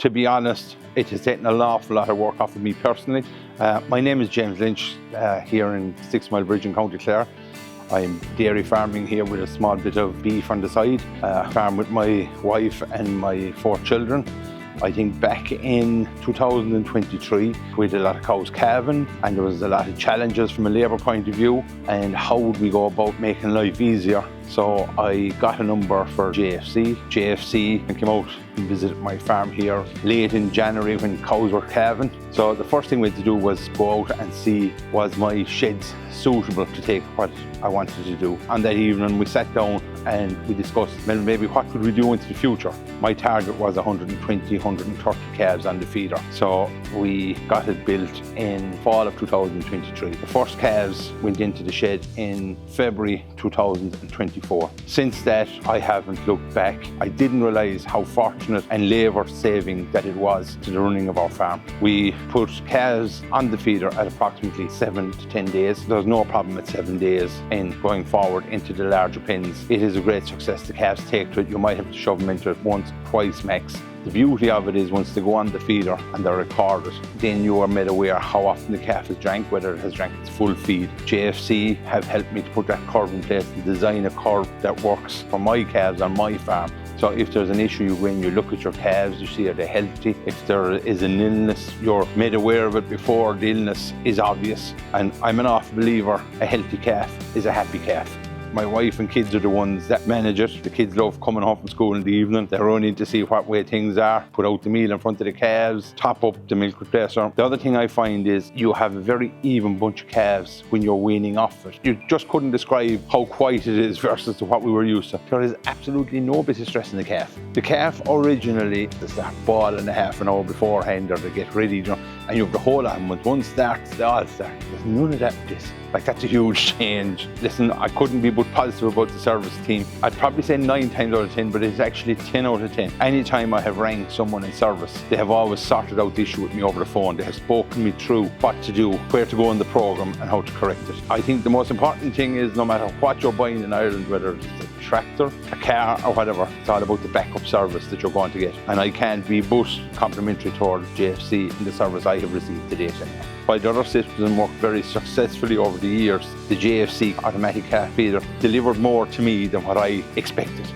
To be honest, it has taken an awful lot of work off of me personally. My name is James Lynch, here in 6 Mile Bridge in County Clare. I'm dairy farming here with a small bit of beef on the side. Farm with my wife and my 4 children. I think back in 2023, we did a lot of cows calving, and there was a lot of challenges from a labour point of view, and how would we go about making life easier. So I got a number for JFC. JFC came out and visited my farm here late in January when cows were calving. So the first thing we had to do was go out and see, was my sheds suitable to take what I wanted to do. On that evening we sat down and we discussed, well, maybe what could we do into the future. My target was 120, 130 calves on the feeder. So we got it built in fall of 2023. The first calves went into the shed in February 2024. Since that, I haven't looked back. I didn't realise how fortunate and labour saving that it was to the running of our farm. We put calves on the feeder at approximately 7 to 10 days. There's no problem at 7 days in going forward into the larger pens. It is a great success. The calves take to it. You might have to shove them into it once, twice max. The beauty of it is once they go on the feeder and they're recorded, then you are made aware how often the calf has drank, whether it has drank its full feed. JFC have helped me to put that curve in place and design a curve that works for my calves on my farm. So if there's an issue, you go in, you look at your calves, you see are they healthy. If there is an illness, you're made aware of it before the illness is obvious. And I'm an awful believer, a healthy calf is a happy calf. My wife and kids are the ones that manage it. The kids love coming home from school in the evening. They're running to see what way things are, put out the meal in front of the calves, top up the milk replacer. The other thing I find is you have a very even bunch of calves when you're weaning off it. You just couldn't describe how quiet it is versus to what we were used to. There is absolutely no bit of stress in the calf. The calf originally is that ball and a half an hour beforehand or to get ready, you know, and you have the whole of them. When one starts, they all start. There's none of that with this. Like, that's a huge change. Listen, I couldn't be but positive about the service team. I'd probably say 9 times out of 10, but it's actually 10 out of 10. Anytime I have rang someone in service, they have always sorted out the issue with me over the phone. They have spoken me through what to do, where to go in the programme and how to correct it. I think the most important thing is no matter what you're buying in Ireland, whether it's a tractor, a car or whatever, it's all about the backup service that you're going to get. And I can't be but complimentary towards JFC in the service I have received to date. While the other systems worked very successfully over the years, the JFC automatic calf feeder delivered more to me than what I expected.